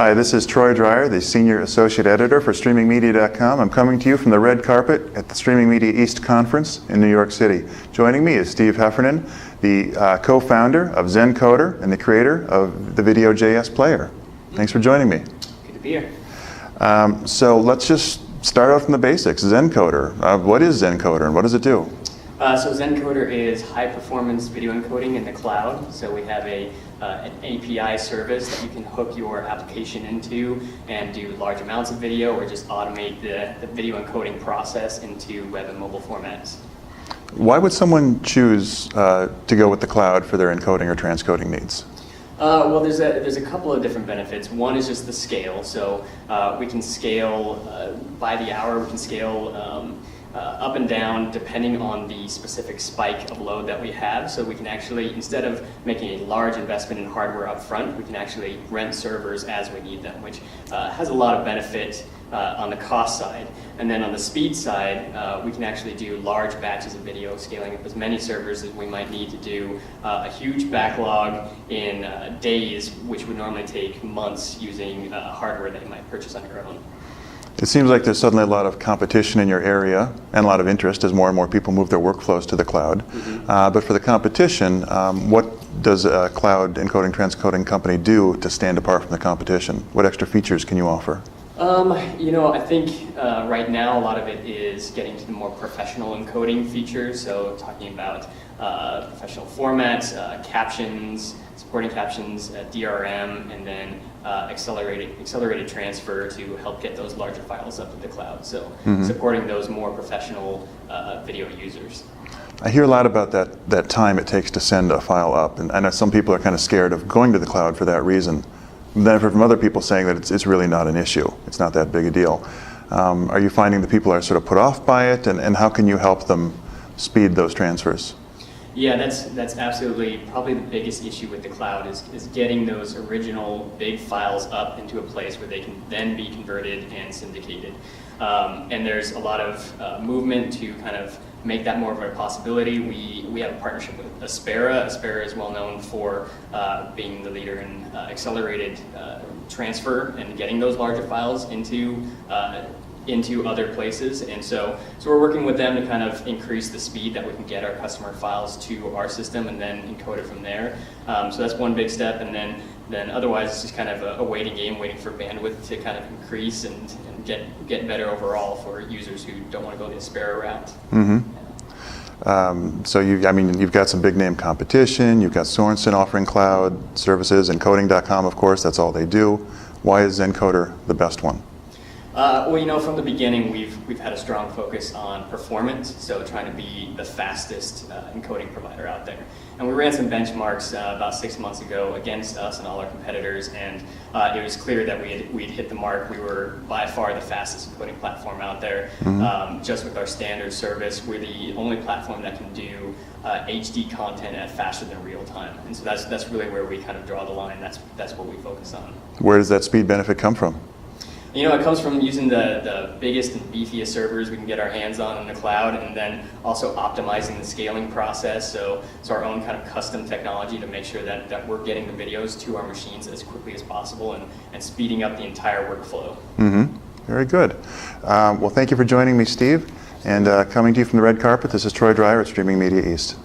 Hi, this is Troy Dreyer, the Senior Associate Editor for StreamingMedia.com. I'm coming to you from the red carpet at the Streaming Media East Conference in New York City. Joining me is Steve Heffernen, the co-founder of Zencoder and the creator of the Video.js player. Thanks for joining me. Good to be here. So let's just start off from the basics. Zencoder. What is Zencoder and what does it do? So Zencoder is high-performance video encoding in the cloud. So we have an API service that you can hook your application into and do large amounts of video or just automate the video encoding process into web and mobile formats. Why would someone choose to go with the cloud for their encoding or transcoding needs? Well, there's a couple of different benefits. One is just the scale. So we can scale by the hour. We can scale up and down depending on the specific spike of load that we have. So we can actually, instead of making a large investment in hardware up front, we can actually rent servers as we need them, which has a lot of benefit on the cost side. And then on the speed side, we can actually do large batches of video, scaling up as many servers as we might need to do a huge backlog in days, which would normally take months using hardware that you might purchase on your own. It seems like there's suddenly a lot of competition in your area and a lot of interest as more and more people move their workflows to the cloud. But for the competition, what does a cloud encoding transcoding company do to stand apart from the competition? What extra features can you offer? I think right now a lot of it is getting to the more professional encoding features. So talking about professional formats, captions, supporting captions, DRM, and then accelerated transfer to help get those larger files up to the cloud. So supporting those more professional video users. I hear a lot about that time it takes to send a file up, and I know some people are kind of scared of going to the cloud for that reason. Then I've heard from other people saying that it's really not an issue. It's not that big a deal. Are you finding that people are sort of put off by it, and how can you help them speed those transfers? Yeah, that's absolutely probably the biggest issue with the cloud is getting those original big files up into a place where they can then be converted and syndicated. And there's a lot of movement to kind of make that more of a possibility. We have a partnership with Aspera. Aspera is well known for being the leader in accelerated transfer and getting those larger files into other places, and so we're working with them to kind of increase the speed that we can get our customer files to our system and then encode it from there. So that's one big step, and then otherwise it's just kind of a waiting game, waiting for bandwidth to kind of increase and get better overall for users who don't want to go the Aspera route. So you've got some big name competition. You've got Sorensen offering cloud services, and Coding.com, of course, that's all they do. Why is Zencoder the best one? Well, from the beginning, we've had a strong focus on performance, so trying to be the fastest encoding provider out there. And we ran some benchmarks about 6 months ago against us and all our competitors, and it was clear that we'd hit the mark. We were by far the fastest encoding platform out there. Just with our standard service, we're the only platform that can do HD content at faster than real time, and so that's really where we kind of draw the line. That's what we focus on. Where does that speed benefit come from? It comes from using the biggest and beefiest servers we can get our hands on in the cloud, and then also optimizing the scaling process. So it's our own kind of custom technology to make sure that we're getting the videos to our machines as quickly as possible and speeding up the entire workflow. Very good. Well, thank you for joining me, Steve. And coming to you from the red carpet, this is Troy Dreyer at Streaming Media East.